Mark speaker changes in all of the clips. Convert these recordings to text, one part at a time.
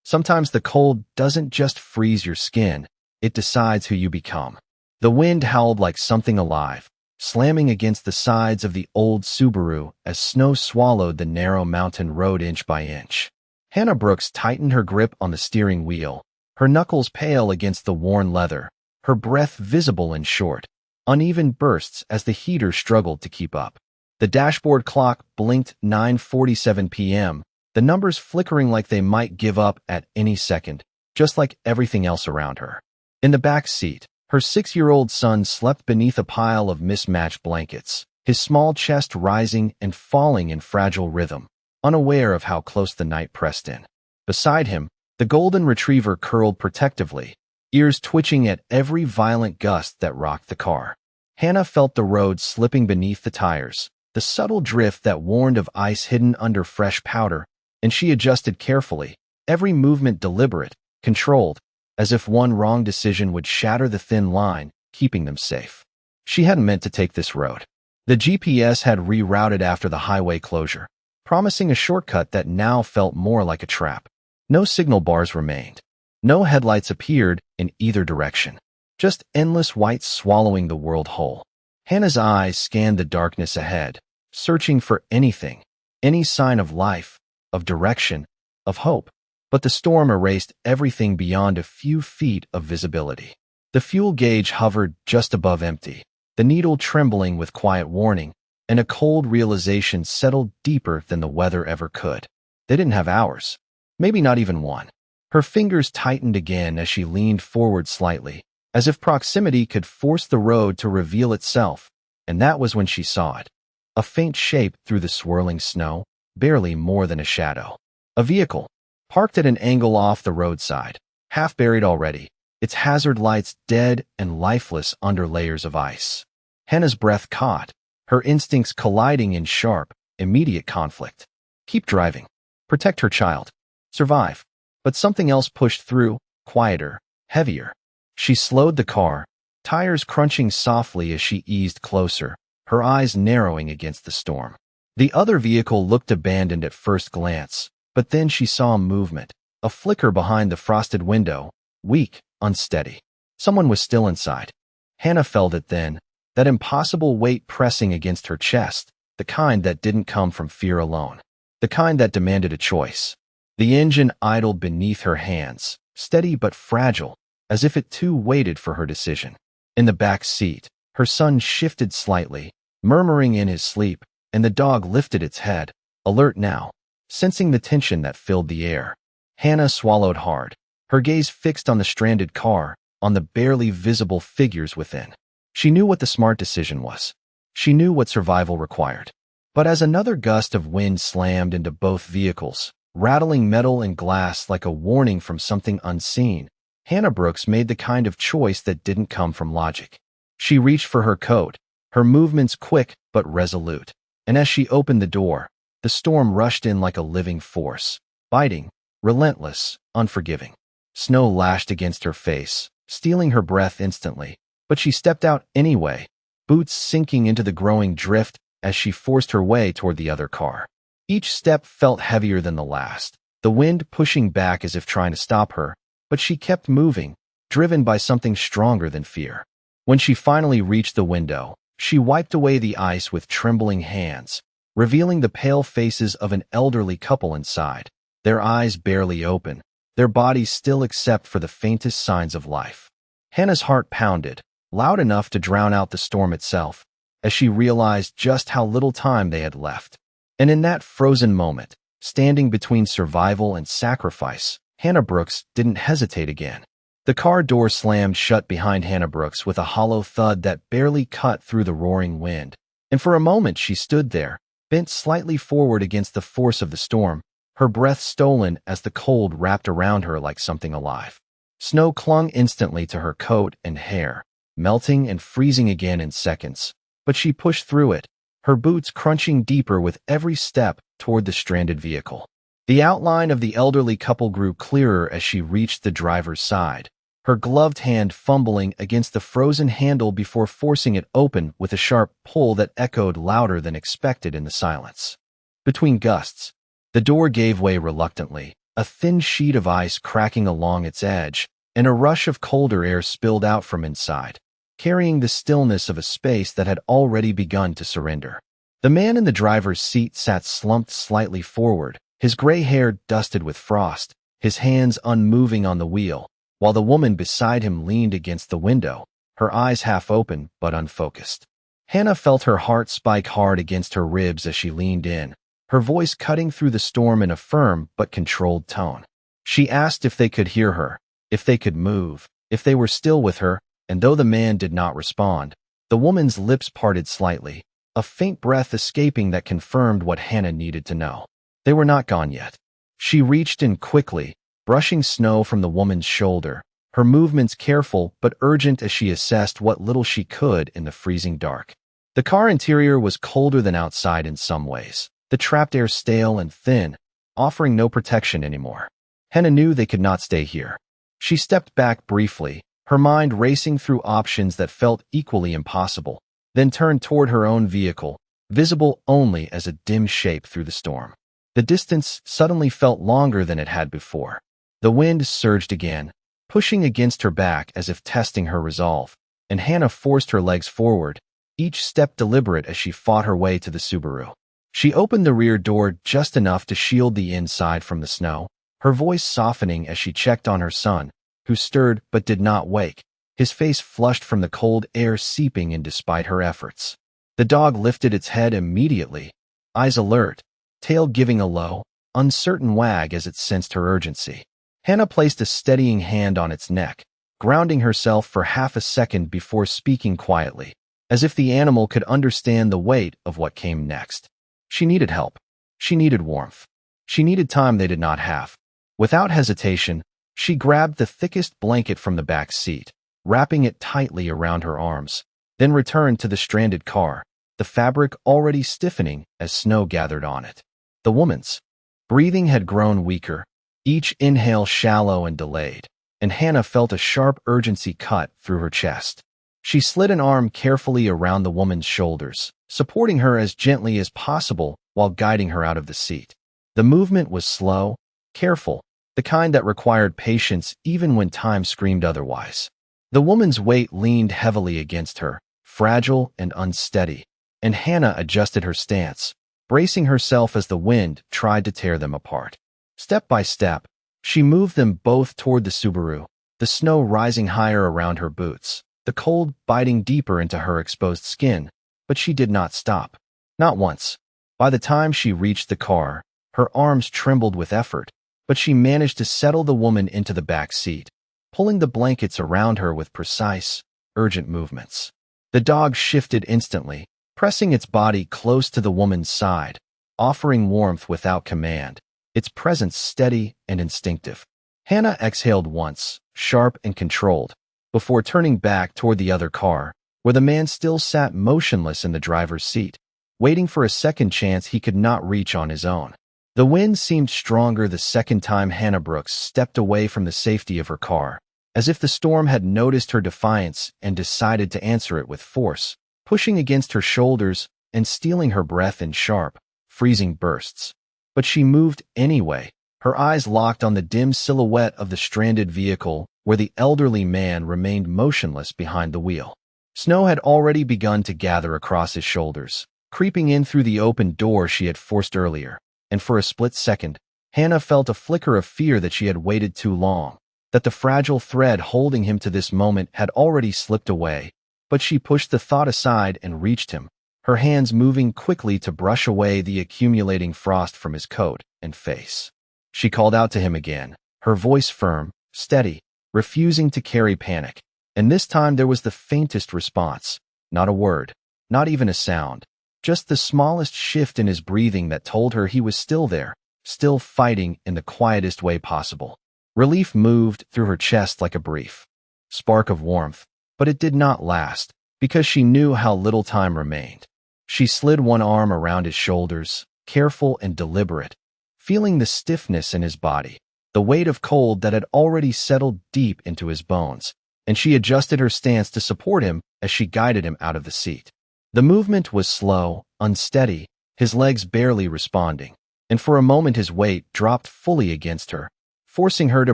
Speaker 1: Sometimes the cold doesn't just freeze your skin, it decides who you become. The wind howled like something alive, slamming against the sides of the old Subaru as snow swallowed the narrow mountain road inch by inch. Hannah Brooks tightened her grip on the steering wheel, her knuckles pale against the worn leather, her breath visible in short, uneven bursts as the heater struggled to keep up. The dashboard clock blinked 9:47 p.m., the numbers flickering like they might give up at any second, just like everything else around her. In the back seat, her 6-year-old son slept beneath a pile of mismatched blankets, his small chest rising and falling in fragile rhythm, unaware of how close the night pressed in. Beside him, the golden retriever curled protectively, ears twitching at every violent gust that rocked the car. Hannah felt the road slipping beneath the tires, the subtle drift that warned of ice hidden under fresh powder, and she adjusted carefully, every movement deliberate, controlled, as if one wrong decision would shatter the thin line, keeping them safe. She hadn't meant to take this road. The GPS had rerouted after the highway closure, promising a shortcut that now felt more like a trap. No signal bars remained. No headlights appeared in either direction. Just endless whites swallowing the world whole. Hannah's eyes scanned the darkness ahead, searching for anything, any sign of life, of direction, of hope. But the storm erased everything beyond a few feet of visibility. The fuel gauge hovered just above empty, the needle trembling with quiet warning, and a cold realization settled deeper than the weather ever could. They didn't have hours. Maybe not even one. Her fingers tightened again as she leaned forward slightly, as if proximity could force the road to reveal itself, and that was when she saw it. A faint shape through the swirling snow, barely more than a shadow. A vehicle, parked at an angle off the roadside, half buried already, its hazard lights dead and lifeless under layers of ice. Hannah's breath caught, her instincts colliding in sharp, immediate conflict. Keep driving. Protect her child. Survive. But something else pushed through, quieter, heavier. She slowed the car, tires crunching softly as she eased closer, her eyes narrowing against the storm. The other vehicle looked abandoned at first glance, but then she saw movement, a flicker behind the frosted window, weak, unsteady. Someone was still inside. Hannah felt it then, that impossible weight pressing against her chest, the kind that didn't come from fear alone, the kind that demanded a choice. The engine idled beneath her hands, steady but fragile, as if it too waited for her decision. In the back seat, her son shifted slightly, murmuring in his sleep, and the dog lifted its head, alert now, sensing the tension that filled the air. Hannah swallowed hard, her gaze fixed on the stranded car, on the barely visible figures within. She knew what the smart decision was. She knew what survival required. But as another gust of wind slammed into both vehicles, rattling metal and glass like a warning from something unseen, Hannah Brooks made the kind of choice that didn't come from logic. She reached for her coat, her movements quick but resolute, and as she opened the door, the storm rushed in like a living force, biting, relentless, unforgiving. Snow lashed against her face, stealing her breath instantly, but she stepped out anyway, boots sinking into the growing drift as she forced her way toward the other car. Each step felt heavier than the last, the wind pushing back as if trying to stop her, but she kept moving, driven by something stronger than fear. When she finally reached the window, she wiped away the ice with trembling hands, revealing the pale faces of an elderly couple inside, their eyes barely open, their bodies still except for the faintest signs of life. Hannah's heart pounded, loud enough to drown out the storm itself, as she realized just how little time they had left. And in that frozen moment, standing between survival and sacrifice, Hannah Brooks didn't hesitate again. The car door slammed shut behind Hannah Brooks with a hollow thud that barely cut through the roaring wind, and for a moment she stood there, bent slightly forward against the force of the storm, her breath stolen as the cold wrapped around her like something alive. Snow clung instantly to her coat and hair, melting and freezing again in seconds, but she pushed through it, her boots crunching deeper with every step toward the stranded vehicle. The outline of the elderly couple grew clearer as she reached the driver's side, her gloved hand fumbling against the frozen handle before forcing it open with a sharp pull that echoed louder than expected in the silence. Between gusts, the door gave way reluctantly, a thin sheet of ice cracking along its edge, and a rush of colder air spilled out from inside, carrying the stillness of a space that had already begun to surrender. The man in the driver's seat sat slumped slightly forward, his gray hair dusted with frost, his hands unmoving on the wheel, while the woman beside him leaned against the window, her eyes half open but unfocused. Hannah felt her heart spike hard against her ribs as she leaned in, her voice cutting through the storm in a firm but controlled tone. She asked if they could hear her, if they could move, if they were still with her, and though the man did not respond, the woman's lips parted slightly, a faint breath escaping that confirmed what Hannah needed to know. They were not gone yet. She reached in quickly, brushing snow from the woman's shoulder, her movements careful but urgent as she assessed what little she could in the freezing dark. The car interior was colder than outside in some ways, the trapped air stale and thin, offering no protection anymore. Hannah knew they could not stay here. She stepped back briefly, her mind racing through options that felt equally impossible, then turned toward her own vehicle, visible only as a dim shape through the storm. The distance suddenly felt longer than it had before. The wind surged again, pushing against her back as if testing her resolve, and Hannah forced her legs forward, each step deliberate as she fought her way to the Subaru. She opened the rear door just enough to shield the inside from the snow, her voice softening as she checked on her son, who stirred but did not wake, his face flushed from the cold air seeping in despite her efforts. The dog lifted its head immediately, eyes alert, tail giving a low, uncertain wag as it sensed her urgency. Hannah placed a steadying hand on its neck, grounding herself for half a second before speaking quietly, as if the animal could understand the weight of what came next. She needed help. She needed warmth. She needed time they did not have. Without hesitation, she grabbed the thickest blanket from the back seat, wrapping it tightly around her arms, then returned to the stranded car, the fabric already stiffening as snow gathered on it. The woman's breathing had grown weaker, each inhale shallow and delayed, and Hannah felt a sharp urgency cut through her chest. She slid an arm carefully around the woman's shoulders, supporting her as gently as possible while guiding her out of the seat. The movement was slow, careful, the kind that required patience even when time screamed otherwise. The woman's weight leaned heavily against her, fragile and unsteady, and Hannah adjusted her stance, bracing herself as the wind tried to tear them apart. Step by step, she moved them both toward the Subaru, the snow rising higher around her boots, the cold biting deeper into her exposed skin, but she did not stop. Not once. By the time she reached the car, her arms trembled with effort, but she managed to settle the woman into the back seat, pulling the blankets around her with precise, urgent movements. The dog shifted instantly, pressing its body close to the woman's side, offering warmth without command, its presence steady and instinctive. Hannah exhaled once, sharp and controlled, before turning back toward the other car, where the man still sat motionless in the driver's seat, waiting for a second chance he could not reach on his own. The wind seemed stronger the second time Hannah Brooks stepped away from the safety of her car, as if the storm had noticed her defiance and decided to answer it with force, pushing against her shoulders and stealing her breath in sharp, freezing bursts. But she moved anyway, her eyes locked on the dim silhouette of the stranded vehicle where the elderly man remained motionless behind the wheel. Snow had already begun to gather across his shoulders, creeping in through the open door she had forced earlier, and for a split second, Hannah felt a flicker of fear that she had waited too long, that the fragile thread holding him to this moment had already slipped away, but she pushed the thought aside and reached him, her hands moving quickly to brush away the accumulating frost from his coat and face. She called out to him again, her voice firm, steady, refusing to carry panic, and this time there was the faintest response, not a word, not even a sound, just the smallest shift in his breathing that told her he was still there, still fighting in the quietest way possible. Relief moved through her chest like a brief spark of warmth, but it did not last, because she knew how little time remained. She slid one arm around his shoulders, careful and deliberate, feeling the stiffness in his body, the weight of cold that had already settled deep into his bones, and she adjusted her stance to support him as she guided him out of the seat. The movement was slow, unsteady, his legs barely responding, and for a moment his weight dropped fully against her, forcing her to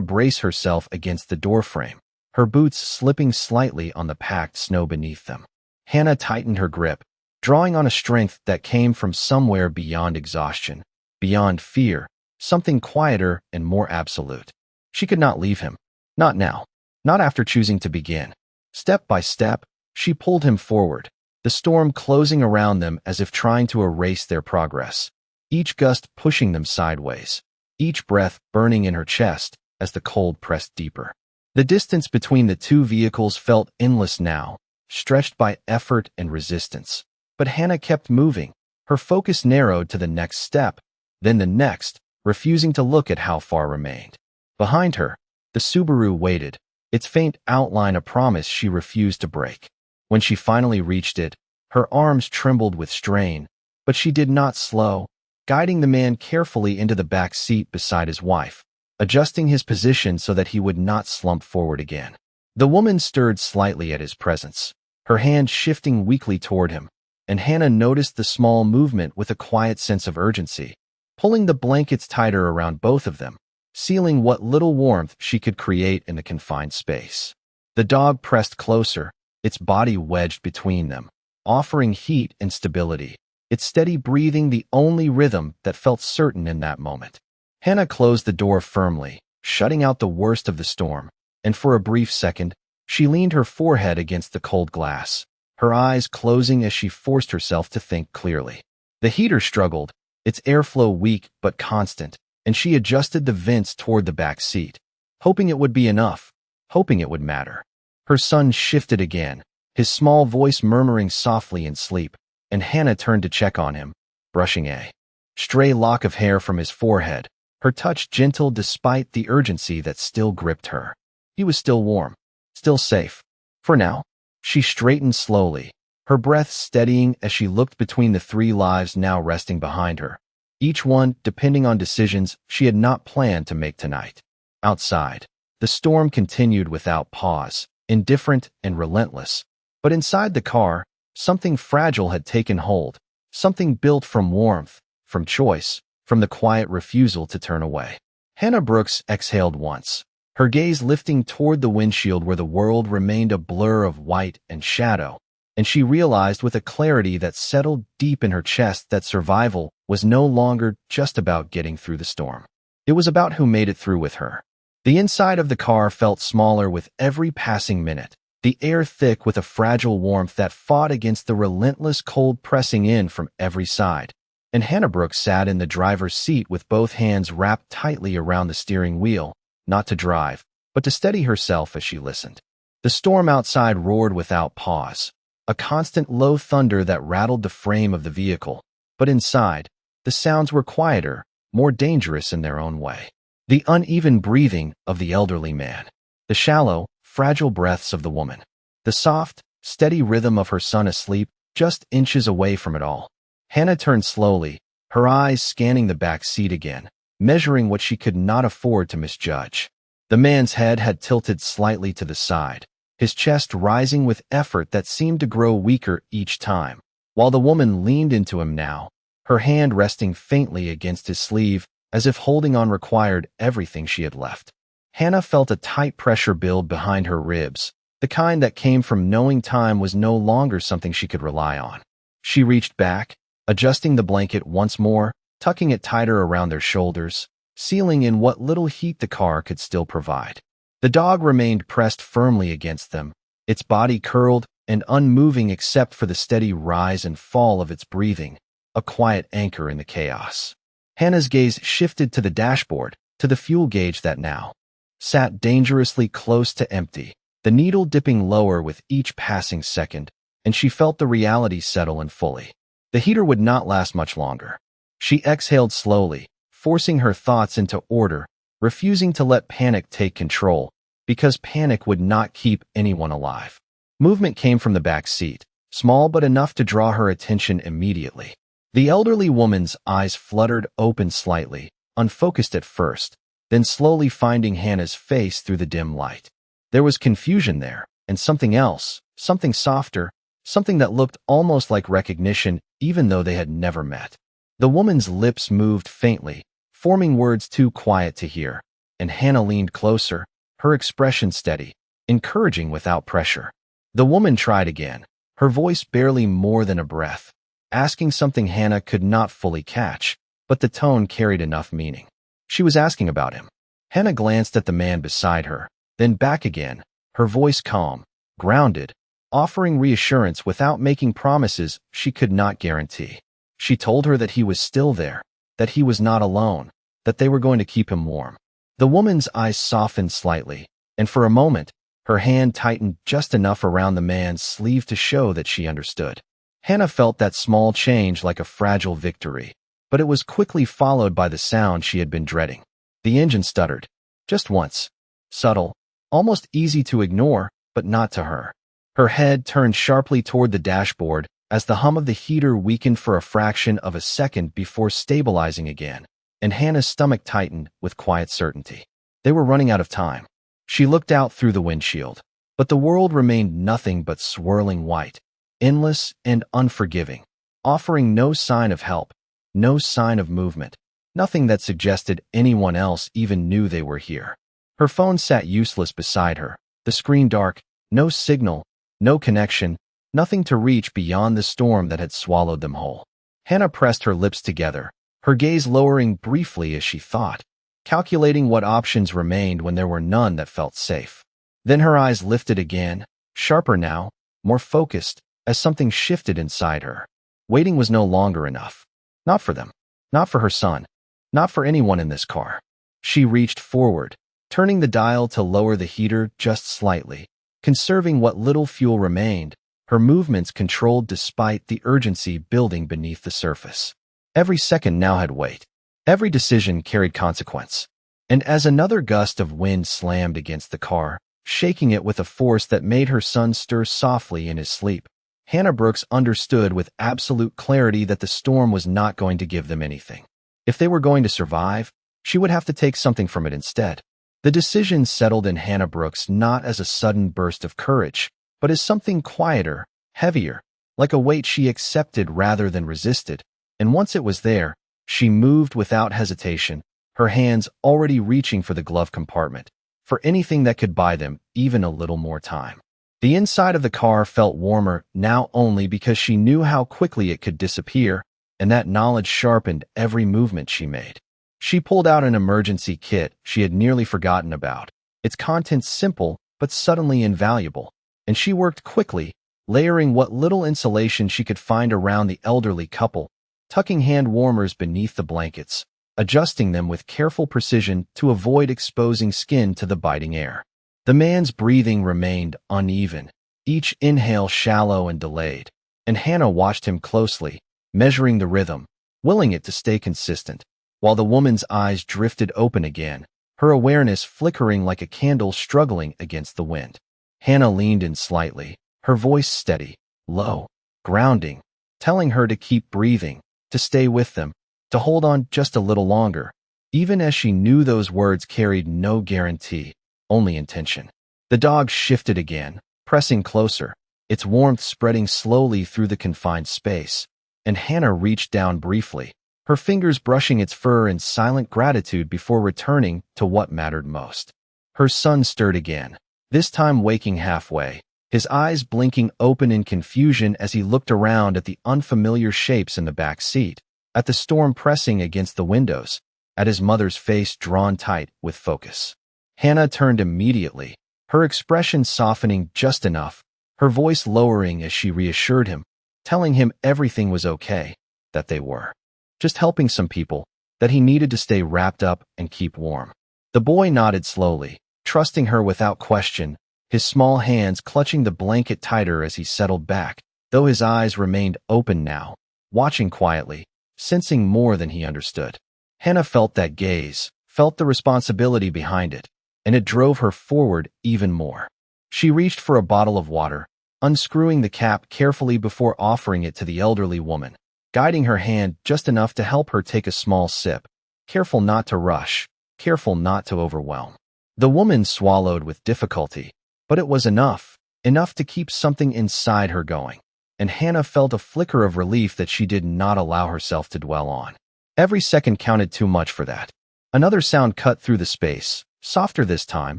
Speaker 1: brace herself against the doorframe, her boots slipping slightly on the packed snow beneath them. Hannah tightened her grip, drawing on a strength that came from somewhere beyond exhaustion, beyond fear, something quieter and more absolute. She could not leave him. Not now. Not after choosing to begin. Step by step, she pulled him forward, the storm closing around them as if trying to erase their progress, each gust pushing them sideways, each breath burning in her chest as the cold pressed deeper. The distance between the two vehicles felt endless now, stretched by effort and resistance. But Hannah kept moving, her focus narrowed to the next step, then the next, refusing to look at how far remained. Behind her, the Subaru waited, its faint outline a promise she refused to break. When she finally reached it, her arms trembled with strain, but she did not slow, guiding the man carefully into the back seat beside his wife, adjusting his position so that he would not slump forward again. The woman stirred slightly at his presence, her hand shifting weakly toward him, and Hannah noticed the small movement with a quiet sense of urgency, pulling the blankets tighter around both of them, sealing what little warmth she could create in the confined space. The dog pressed closer, its body wedged between them, offering heat and stability, its steady breathing the only rhythm that felt certain in that moment. Hannah closed the door firmly, shutting out the worst of the storm, and for a brief second, she leaned her forehead against the cold glass, her eyes closing as she forced herself to think clearly. The heater struggled, its airflow weak but constant, and she adjusted the vents toward the back seat, hoping it would be enough, hoping it would matter. Her son shifted again, his small voice murmuring softly in sleep, and Hannah turned to check on him, brushing a stray lock of hair from his forehead, her touch gentle despite the urgency that still gripped her. He was still warm, still safe. For now. She straightened slowly, her breath steadying as she looked between the three lives now resting behind her, each one depending on decisions she had not planned to make tonight. Outside, the storm continued without pause, indifferent and relentless. But inside the car, something fragile had taken hold, something built from warmth, from choice, from the quiet refusal to turn away. Hannah Brooks exhaled once, her gaze lifting toward the windshield where the world remained a blur of white and shadow, and she realized with a clarity that settled deep in her chest that survival was no longer just about getting through the storm. It was about who made it through with her. The inside of the car felt smaller with every passing minute, the air thick with a fragile warmth that fought against the relentless cold pressing in from every side. And Hannah Brooks sat in the driver's seat with both hands wrapped tightly around the steering wheel, not to drive, but to steady herself as she listened. The storm outside roared without pause, a constant low thunder that rattled the frame of the vehicle. But inside, the sounds were quieter, more dangerous in their own way. The uneven breathing of the elderly man, the shallow, fragile breaths of the woman, the soft, steady rhythm of her son asleep just inches away from it all. Hannah turned slowly, her eyes scanning the back seat again, measuring what she could not afford to misjudge. The man's head had tilted slightly to the side, his chest rising with effort that seemed to grow weaker each time, while the woman leaned into him now, her hand resting faintly against his sleeve, as if holding on required everything she had left. Hannah felt a tight pressure build behind her ribs, the kind that came from knowing time was no longer something she could rely on. She reached back, adjusting the blanket once more, tucking it tighter around their shoulders, sealing in what little heat the car could still provide. The dog remained pressed firmly against them, its body curled and unmoving except for the steady rise and fall of its breathing, a quiet anchor in the chaos. Hannah's gaze shifted to the dashboard, to the fuel gauge that now sat dangerously close to empty, the needle dipping lower with each passing second, and she felt the reality settle in fully. The heater would not last much longer. She exhaled slowly, forcing her thoughts into order, refusing to let panic take control, because panic would not keep anyone alive. Movement came from the back seat, small but enough to draw her attention immediately. The elderly woman's eyes fluttered open slightly, unfocused at first, then slowly finding Hannah's face through the dim light. There was confusion there, and something else, something softer, something that looked almost like recognition even though they had never met. The woman's lips moved faintly, forming words too quiet to hear, and Hannah leaned closer, her expression steady, encouraging without pressure. The woman tried again, her voice barely more than a breath, asking something Hannah could not fully catch, but the tone carried enough meaning. She was asking about him. Hannah glanced at the man beside her, then back again, her voice calm, grounded, offering reassurance without making promises she could not guarantee. She told her that he was still there, that he was not alone, that they were going to keep him warm. The woman's eyes softened slightly, and for a moment, her hand tightened just enough around the man's sleeve to show that she understood. Hannah felt that small change like a fragile victory, but it was quickly followed by the sound she had been dreading. The engine stuttered. Just once. Subtle, almost easy to ignore, but not to her. Her head turned sharply toward the dashboard as the hum of the heater weakened for a fraction of a second before stabilizing again, and Hannah's stomach tightened with quiet certainty. They were running out of time. She looked out through the windshield, but the world remained nothing but swirling white, endless and unforgiving, offering no sign of help, no sign of movement, nothing that suggested anyone else even knew they were here. Her phone sat useless beside her, the screen dark, no signal, no connection, nothing to reach beyond the storm that had swallowed them whole. Hannah pressed her lips together, her gaze lowering briefly as she thought, calculating what options remained when there were none that felt safe. Then her eyes lifted again, sharper now, more focused, as something shifted inside her. Waiting was no longer enough. Not for them. Not for her son. Not for anyone in this car. She reached forward, turning the dial to lower the heater just slightly, conserving what little fuel remained, her movements controlled despite the urgency building beneath the surface. Every second now had weight. Every decision carried consequence. And as another gust of wind slammed against the car, shaking it with a force that made her son stir softly in his sleep, Hannah Brooks understood with absolute clarity that the storm was not going to give them anything. If they were going to survive, she would have to take something from it instead. The decision settled in Hannah Brooks not as a sudden burst of courage, but as something quieter, heavier, like a weight she accepted rather than resisted. And once it was there, she moved without hesitation, her hands already reaching for the glove compartment, for anything that could buy them even a little more time. The inside of the car felt warmer now only because she knew how quickly it could disappear, and that knowledge sharpened every movement she made. She pulled out an emergency kit she had nearly forgotten about, its contents simple but suddenly invaluable, and she worked quickly, layering what little insulation she could find around the elderly couple, tucking hand warmers beneath the blankets, adjusting them with careful precision to avoid exposing skin to the biting air. The man's breathing remained uneven, each inhale shallow and delayed, and Hannah watched him closely, measuring the rhythm, willing it to stay consistent, while the woman's eyes drifted open again, her awareness flickering like a candle struggling against the wind. Hannah leaned in slightly, her voice steady, low, grounding, telling her to keep breathing, to stay with them, to hold on just a little longer, even as she knew those words carried no guarantee, only intention. The dog shifted again, pressing closer, its warmth spreading slowly through the confined space, and Hannah reached down briefly, her fingers brushing its fur in silent gratitude before returning to what mattered most. Her son stirred again, this time waking halfway, his eyes blinking open in confusion as he looked around at the unfamiliar shapes in the back seat, at the storm pressing against the windows, at his mother's face drawn tight with focus. Hannah turned immediately, her expression softening just enough, her voice lowering as she reassured him, telling him everything was okay, that they were. Just helping some people, that he needed to stay wrapped up and keep warm. The boy nodded slowly, trusting her without question, his small hands clutching the blanket tighter as he settled back, though his eyes remained open now, watching quietly, sensing more than he understood. Hannah felt that gaze, felt the responsibility behind it, and it drove her forward even more. She reached for a bottle of water, unscrewing the cap carefully before offering it to the elderly woman, guiding her hand just enough to help her take a small sip, careful not to rush, careful not to overwhelm. The woman swallowed with difficulty, but it was enough to keep something inside her going, and Hannah felt a flicker of relief that she did not allow herself to dwell on. Every second counted too much for that. Another sound cut through the space, Softer this time,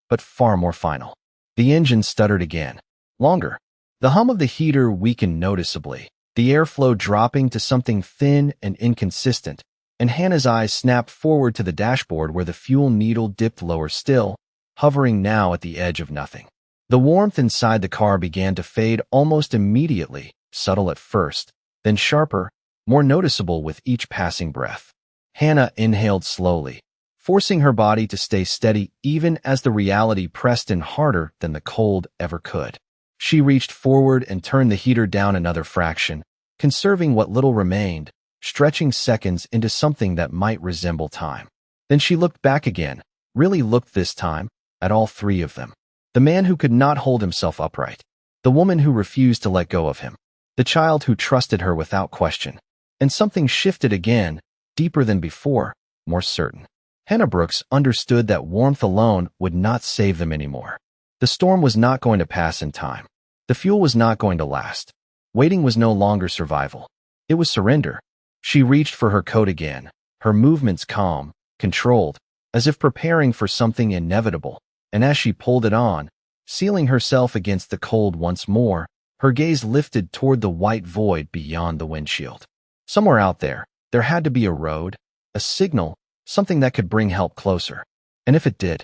Speaker 1: but far more final. The engine stuttered again. Longer. The hum of the heater weakened noticeably, the airflow dropping to something thin and inconsistent, and Hannah's eyes snapped forward to the dashboard where the fuel needle dipped lower still, hovering now at the edge of nothing. The warmth inside the car began to fade almost immediately, subtle at first, then sharper, more noticeable with each passing breath. Hannah inhaled slowly, forcing her body to stay steady even as the reality pressed in harder than the cold ever could. She reached forward and turned the heater down another fraction, conserving what little remained, stretching seconds into something that might resemble time. Then she looked back again, really looked this time, at all three of them. The man who could not hold himself upright, the woman who refused to let go of him, the child who trusted her without question. And something shifted again, deeper than before, more certain. Hannah Brooks understood that warmth alone would not save them anymore. The storm was not going to pass in time. The fuel was not going to last. Waiting was no longer survival. It was surrender. She reached for her coat again, her movements calm, controlled, as if preparing for something inevitable, and as she pulled it on, sealing herself against the cold once more, her gaze lifted toward the white void beyond the windshield. Somewhere out there, there had to be a road, a signal, something that could bring help closer. And if it did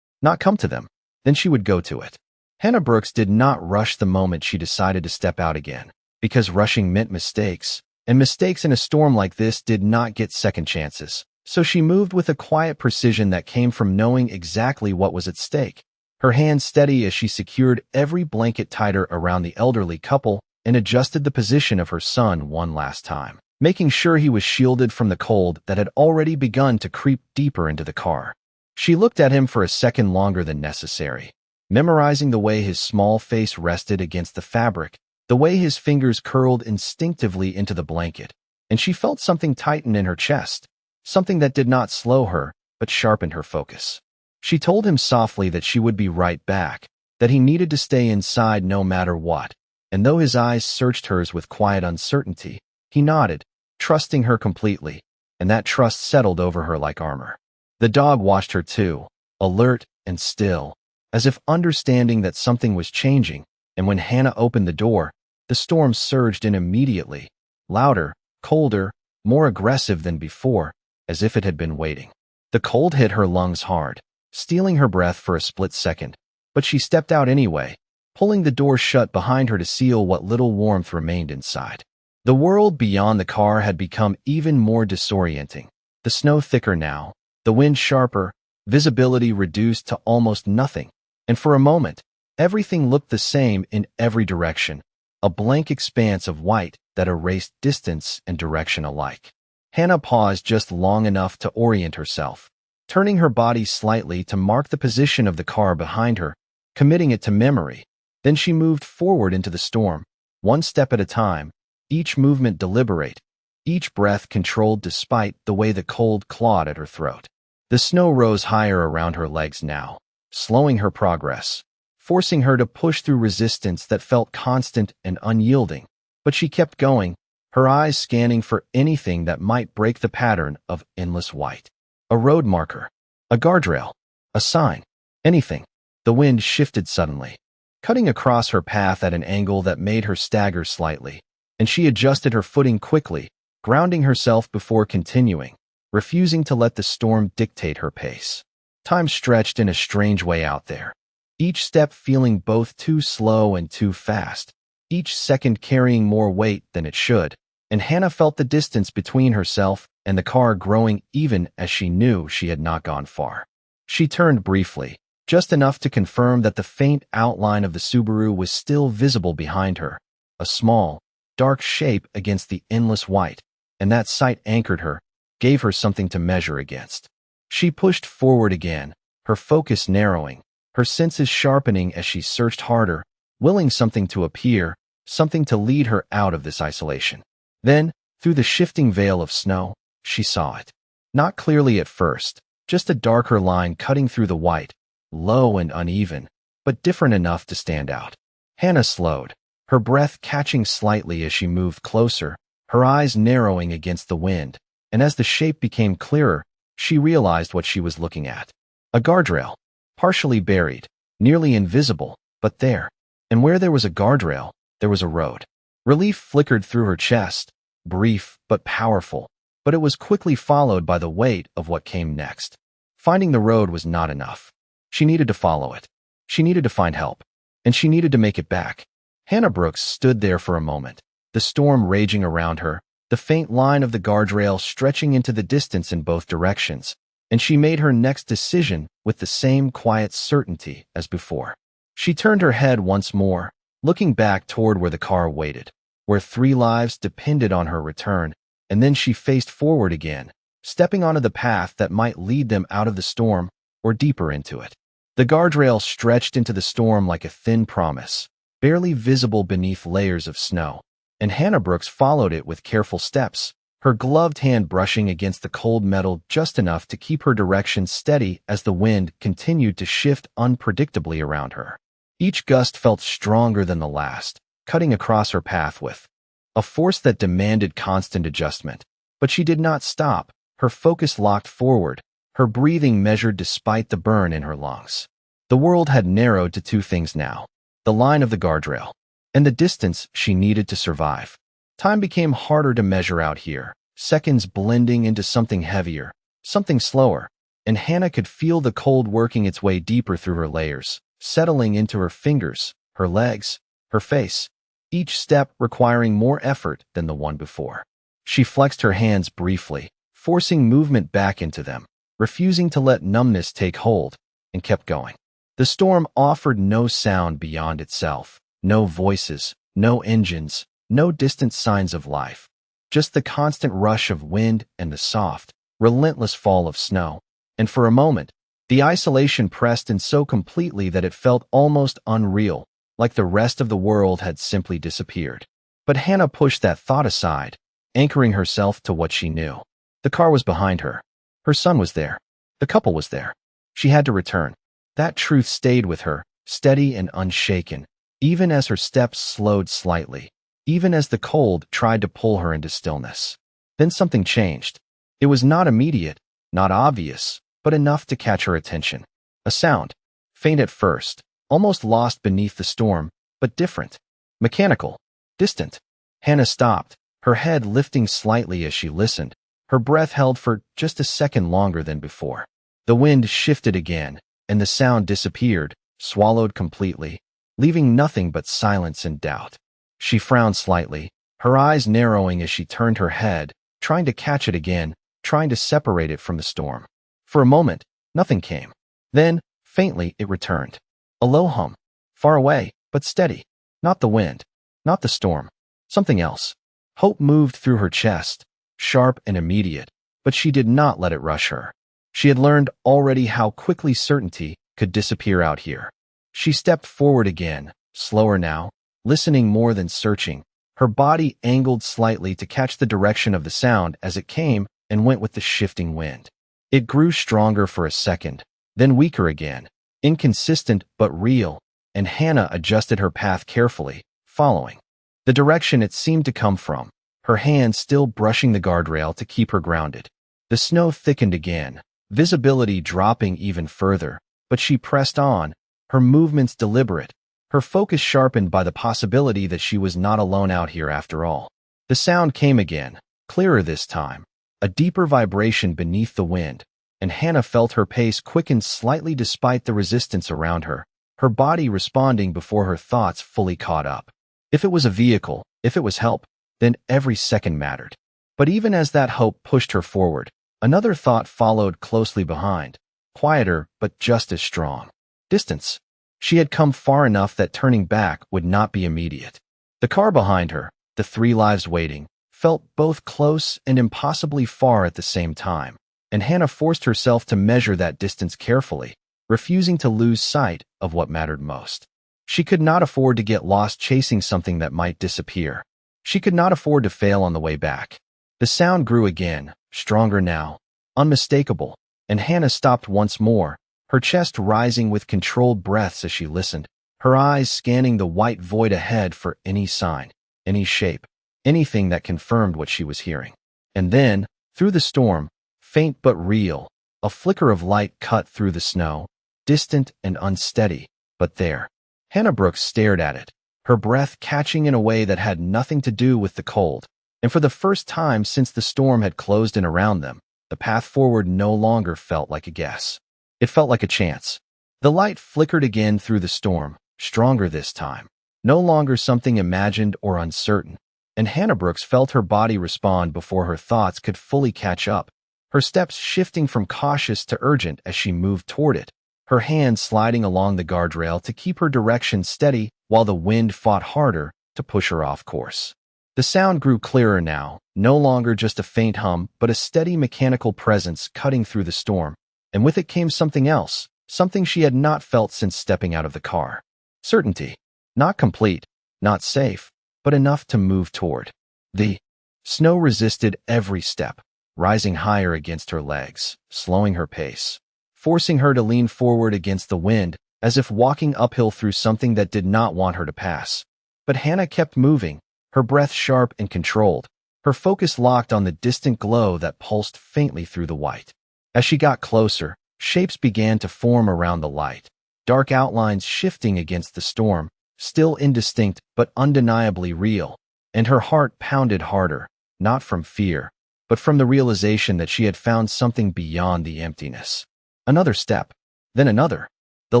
Speaker 1: not come to them, then she would go to it. Hannah Brooks did not rush the moment she decided to step out again, because rushing meant mistakes, and mistakes in a storm like this did not get second chances. So she moved with a quiet precision that came from knowing exactly what was at stake, her hands steady as she secured every blanket tighter around the elderly couple and adjusted the position of her son one last time, making sure he was shielded from the cold that had already begun to creep deeper into the car. She looked at him for a second longer than necessary, memorizing the way his small face rested against the fabric, the way his fingers curled instinctively into the blanket, and she felt something tighten in her chest, something that did not slow her, but sharpened her focus. She told him softly that she would be right back, that he needed to stay inside no matter what, and though his eyes searched hers with quiet uncertainty, he nodded, trusting her completely, and that trust settled over her like armor. The dog watched her too, alert and still, as if understanding that something was changing, and when Hannah opened the door, the storm surged in immediately, louder, colder, more aggressive than before, as if it had been waiting. The cold hit her lungs hard, stealing her breath for a split second, but she stepped out anyway, pulling the door shut behind her to seal what little warmth remained inside. The world beyond the car had become even more disorienting, the snow thicker now, the wind sharper, visibility reduced to almost nothing, and for a moment, everything looked the same in every direction, a blank expanse of white that erased distance and direction alike. Hannah paused just long enough to orient herself, turning her body slightly to mark the position of the car behind her, committing it to memory. Then she moved forward into the storm, one step at a time, each movement deliberate, each breath controlled despite the way the cold clawed at her throat. The snow rose higher around her legs now, slowing her progress, forcing her to push through resistance that felt constant and unyielding. But she kept going, her eyes scanning for anything that might break the pattern of endless white. A road marker, a guardrail, a sign, anything. The wind shifted suddenly, cutting across her path at an angle that made her stagger slightly, and she adjusted her footing quickly, grounding herself before continuing, refusing to let the storm dictate her pace. Time stretched in a strange way out there, each step feeling both too slow and too fast, each second carrying more weight than it should, and Hannah felt the distance between herself and the car growing even as she knew she had not gone far. She turned briefly, just enough to confirm that the faint outline of the Subaru was still visible behind her, a small, dark shape against the endless white, and that sight anchored her, gave her something to measure against. She pushed forward again, her focus narrowing, her senses sharpening as she searched harder, willing something to appear, something to lead her out of this isolation. Then, through the shifting veil of snow, she saw it. Not clearly at first, just a darker line cutting through the white, low and uneven, but different enough to stand out. Hannah slowed, her breath catching slightly as she moved closer, her eyes narrowing against the wind, and as the shape became clearer, she realized what she was looking at. A guardrail. partially buried, nearly invisible, but there. And where there was a guardrail, there was a road. Relief flickered through her chest, brief but powerful, but it was quickly followed by the weight of what came next. Finding the road was not enough. She needed to follow it. She needed to find help. And she needed to make it back. Hannah Brooks stood there for a moment, the storm raging around her, the faint line of the guardrail stretching into the distance in both directions, and she made her next decision with the same quiet certainty as before. She turned her head once more, looking back toward where the car waited, where 3 lives depended on her return, and then she faced forward again, stepping onto the path that might lead them out of the storm or deeper into it. The guardrail stretched into the storm like a thin promise, barely visible beneath layers of snow, and Hannah Brooks followed it with careful steps, her gloved hand brushing against the cold metal just enough to keep her direction steady as the wind continued to shift unpredictably around her. Each gust felt stronger than the last, cutting across her path with a force that demanded constant adjustment. But she did not stop, her focus locked forward, her breathing measured despite the burn in her lungs. The world had narrowed to 2 things now: the line of the guardrail, and the distance she needed to survive. Time became harder to measure out here, seconds blending into something heavier, something slower, and Hannah could feel the cold working its way deeper through her layers, settling into her fingers, her legs, her face, each step requiring more effort than the one before. She flexed her hands briefly, forcing movement back into them, refusing to let numbness take hold, and kept going. The storm offered no sound beyond itself, no voices, no engines, no distant signs of life, just the constant rush of wind and the soft, relentless fall of snow. And for a moment, the isolation pressed in so completely that it felt almost unreal, like the rest of the world had simply disappeared. But Hannah pushed that thought aside, anchoring herself to what she knew. The car was behind her. Her son was there. The couple was there. She had to return. That truth stayed with her, steady and unshaken, even as her steps slowed slightly, even as the cold tried to pull her into stillness. Then something changed. It was not immediate, not obvious, but enough to catch her attention. A sound, faint at first, almost lost beneath the storm, but different, mechanical, distant. Hannah stopped, her head lifting slightly as she listened, her breath held for just a second longer than before. The wind shifted again, and the sound disappeared, swallowed completely, leaving nothing but silence and doubt. She frowned slightly, her eyes narrowing as she turned her head, trying to catch it again, trying to separate it from the storm. For a moment, nothing came. Then, faintly, it returned. A low hum, far away, but steady. Not the wind, not the storm, something else. Hope moved through her chest, sharp and immediate, but she did not let it rush her. She had learned already how quickly certainty could disappear out here. She stepped forward again, slower now, listening more than searching, her body angled slightly to catch the direction of the sound as it came and went with the shifting wind. It grew stronger for a second, then weaker again, inconsistent but real, and Hannah adjusted her path carefully, following the direction it seemed to come from, her hand still brushing the guardrail to keep her grounded. The snow thickened again, visibility dropping even further, but she pressed on, her movements deliberate, her focus sharpened by the possibility that she was not alone out here after all. The sound came again, clearer this time, a deeper vibration beneath the wind, and Hannah felt her pace quicken slightly despite the resistance around her, her body responding before her thoughts fully caught up. If it was a vehicle, if it was help, then every second mattered. But even as that hope pushed her forward, another thought followed closely behind, quieter but just as strong. Distance. She had come far enough that turning back would not be immediate. The car behind her, the 3 lives waiting, felt both close and impossibly far at the same time, and Hannah forced herself to measure that distance carefully, refusing to lose sight of what mattered most. She could not afford to get lost chasing something that might disappear. She could not afford to fail on the way back. The sound grew again, stronger now, unmistakable, and Hannah stopped once more, her chest rising with controlled breaths as she listened, her eyes scanning the white void ahead for any sign, any shape, anything that confirmed what she was hearing. And then, through the storm, faint but real, a flicker of light cut through the snow, distant and unsteady, but there. Hannah Brooks stared at it, her breath catching in a way that had nothing to do with the cold. And for the first time since the storm had closed in around them, the path forward no longer felt like a guess. It felt like a chance. The light flickered again through the storm, stronger this time. No longer something imagined or uncertain. And Hannah Brooks felt her body respond before her thoughts could fully catch up, her steps shifting from cautious to urgent as she moved toward it, her hand sliding along the guardrail to keep her direction steady while the wind fought harder to push her off course. The sound grew clearer now, no longer just a faint hum, but a steady mechanical presence cutting through the storm, and with it came something else, something she had not felt since stepping out of the car. Certainty. Not complete, not safe, but enough to move toward. The snow resisted every step, rising higher against her legs, slowing her pace, forcing her to lean forward against the wind, as if walking uphill through something that did not want her to pass. But Hannah kept moving, her breath sharp and controlled, her focus locked on the distant glow that pulsed faintly through the white. As she got closer, shapes began to form around the light, dark outlines shifting against the storm, still indistinct but undeniably real, and her heart pounded harder, not from fear, but from the realization that she had found something beyond the emptiness. Another step, then another. The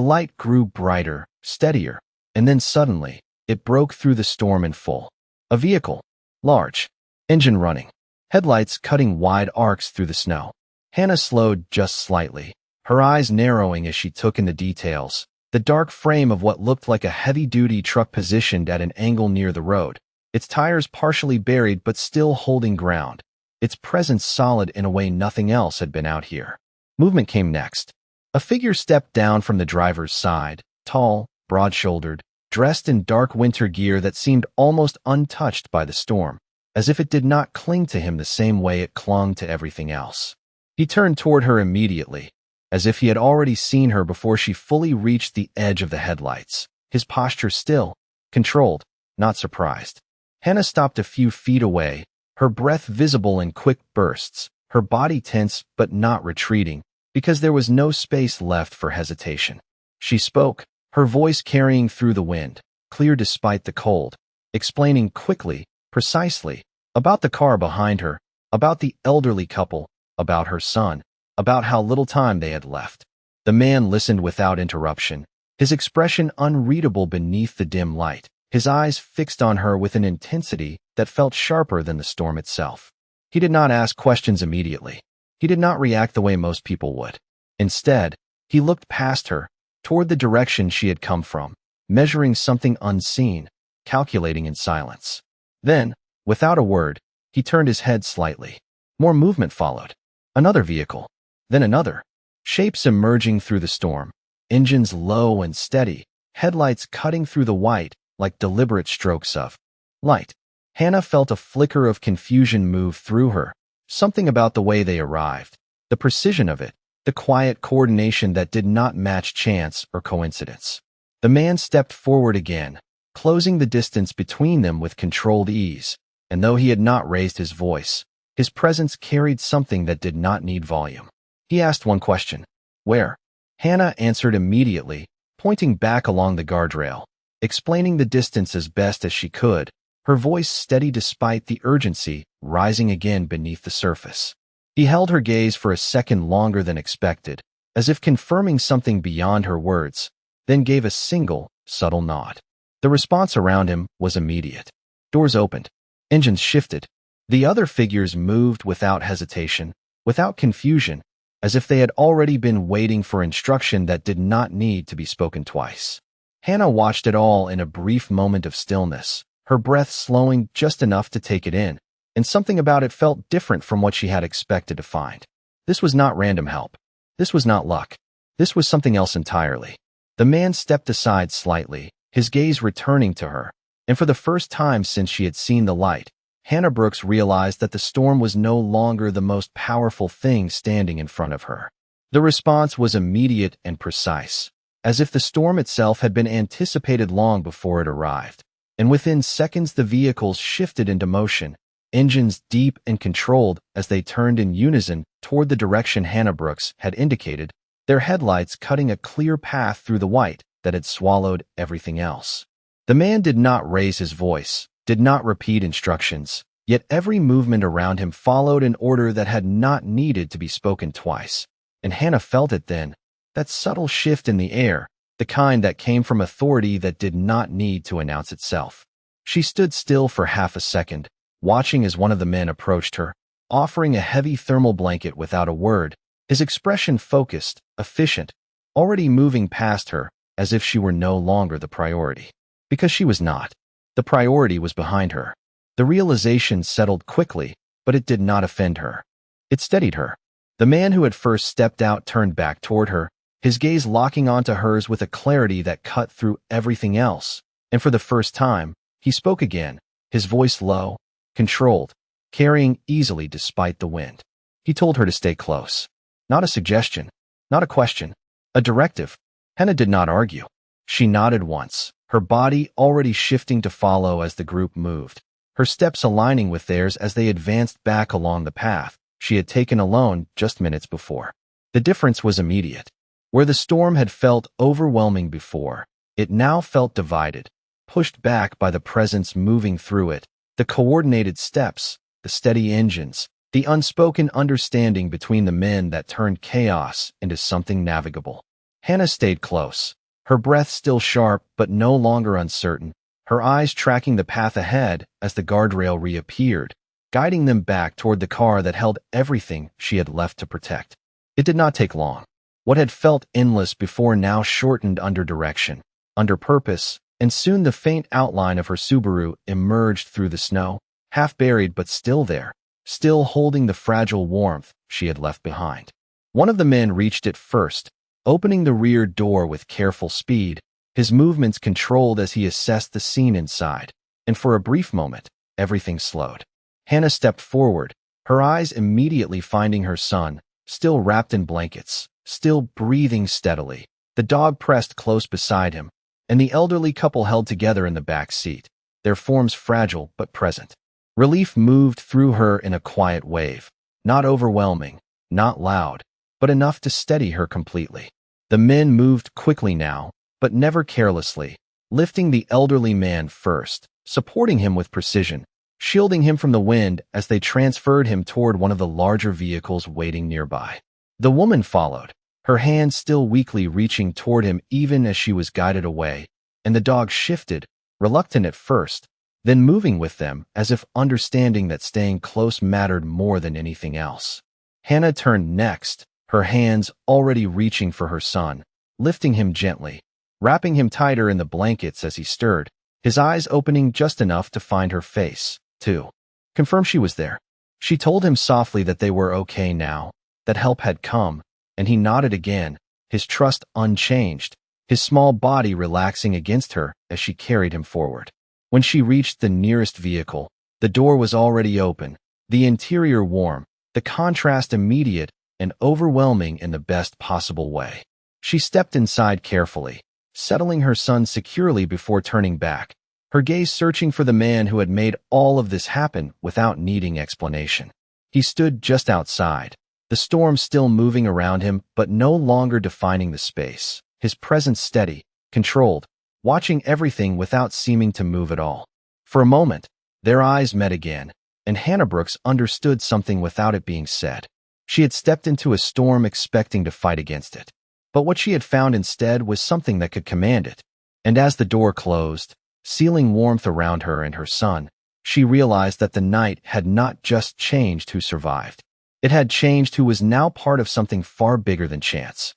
Speaker 1: light grew brighter, steadier, and then suddenly, it broke through the storm in full. A vehicle, large, engine running, headlights cutting wide arcs through the snow. Hannah slowed just slightly, her eyes narrowing as she took in the details. The dark frame of what looked like a heavy-duty truck positioned at an angle near the road, its tires partially buried but still holding ground, its presence solid in a way nothing else had been out here. Movement came next. A figure stepped down from the driver's side, tall, broad-shouldered, dressed in dark winter gear that seemed almost untouched by the storm, as if it did not cling to him the same way it clung to everything else. He turned toward her immediately, as if he had already seen her before she fully reached the edge of the headlights, his posture still, controlled, not surprised. Hannah stopped a few feet away, her breath visible in quick bursts, her body tense but not retreating, because there was no space left for hesitation. She spoke, her voice carrying through the wind, clear despite the cold, explaining quickly, precisely, about the car behind her, about the elderly couple, about her son, about how little time they had left. The man listened without interruption, his expression unreadable beneath the dim light, his eyes fixed on her with an intensity that felt sharper than the storm itself. He did not ask questions immediately. He did not react the way most people would. Instead, he looked past her, toward the direction she had come from, measuring something unseen, calculating in silence. Then, without a word, he turned his head slightly. More movement followed. Another vehicle. Then another. Shapes emerging through the storm. Engines low and steady, headlights cutting through the white like deliberate strokes of light. Hannah felt a flicker of confusion move through her, something about the way they arrived, the precision of it, the quiet coordination that did not match chance or coincidence. The man stepped forward again, closing the distance between them with controlled ease, and though he had not raised his voice, his presence carried something that did not need volume. He asked one question. Where? Hannah answered immediately, pointing back along the guardrail, explaining the distance as best as she could, her voice steady despite the urgency rising again beneath the surface. He held her gaze for a second longer than expected, as if confirming something beyond her words, then gave a single, subtle nod. The response around him was immediate. Doors opened. Engines shifted. The other figures moved without hesitation, without confusion, as if they had already been waiting for instruction that did not need to be spoken twice. Hannah watched it all in a brief moment of stillness, her breath slowing just enough to take it in, and something about it felt different from what she had expected to find. This was not random help. This was not luck. This was something else entirely. The man stepped aside slightly, his gaze returning to her, and for the first time since she had seen the light, Hannah Brooks realized that the storm was no longer the most powerful thing standing in front of her. The response was immediate and precise, as if the storm itself had been anticipated long before it arrived. And within seconds the vehicles shifted into motion, engines deep and controlled as they turned in unison toward the direction Hannah Brooks had indicated, their headlights cutting a clear path through the white that had swallowed everything else. The man did not raise his voice, did not repeat instructions, yet every movement around him followed an order that had not needed to be spoken twice. And Hannah felt it then, that subtle shift in the air, the kind that came from authority that did not need to announce itself. She stood still for half a second, watching as one of the men approached her, offering a heavy thermal blanket without a word, his expression focused, efficient, already moving past her as if she were no longer the priority. Because she was not. The priority was behind her. The realization settled quickly, but it did not offend her. It steadied her. The man who had first stepped out turned back toward her, his gaze locking onto hers with a clarity that cut through everything else. And for the first time, he spoke again, his voice low, controlled, carrying easily despite the wind. He told her to stay close. Not a suggestion, not a question, a directive. Hannah did not argue. She nodded once, her body already shifting to follow as the group moved, her steps aligning with theirs as they advanced back along the path she had taken alone just minutes before. The difference was immediate. Where the storm had felt overwhelming before, it now felt divided, pushed back by the presence moving through it, the coordinated steps, the steady engines, the unspoken understanding between the men that turned chaos into something navigable. Hannah stayed close, her breath still sharp but no longer uncertain, her eyes tracking the path ahead as the guardrail reappeared, guiding them back toward the car that held everything she had left to protect. It did not take long. What had felt endless before now shortened under direction, under purpose, and soon the faint outline of her Subaru emerged through the snow, half buried but still there, still holding the fragile warmth she had left behind. One of the men reached it first, opening the rear door with careful speed, his movements controlled as he assessed the scene inside, and for a brief moment, everything slowed. Hannah stepped forward, her eyes immediately finding her son, still wrapped in blankets, still breathing steadily. The dog pressed close beside him, and the elderly couple held together in the back seat, their forms fragile but present. Relief moved through her in a quiet wave, not overwhelming, not loud, but enough to steady her completely. The men moved quickly now, but never carelessly, lifting the elderly man first, supporting him with precision, shielding him from the wind as they transferred him toward one of the larger vehicles waiting nearby. The woman followed, her hand still weakly reaching toward him even as she was guided away, and the dog shifted, reluctant at first, then moving with them as if understanding that staying close mattered more than anything else. Hannah turned next, her hands already reaching for her son, lifting him gently, wrapping him tighter in the blankets as he stirred, his eyes opening just enough to find her face, too. Confirm she was there. She told him softly that they were okay now, that help had come, and he nodded again, his trust unchanged, his small body relaxing against her as she carried him forward. When she reached the nearest vehicle, the door was already open, the interior warm, the contrast immediate and overwhelming in the best possible way. She stepped inside carefully, settling her son securely before turning back, her gaze searching for the man who had made all of this happen without needing explanation. He stood just outside, the storm still moving around him but no longer defining the space, his presence steady, controlled, watching everything without seeming to move at all. For a moment, their eyes met again, and Hannah Brooks understood something without it being said. She had stepped into a storm expecting to fight against it, but what she had found instead was something that could command it. And as the door closed, sealing warmth around her and her son, she realized that the night had not just changed who survived. It had changed who was now part of something far bigger than chance.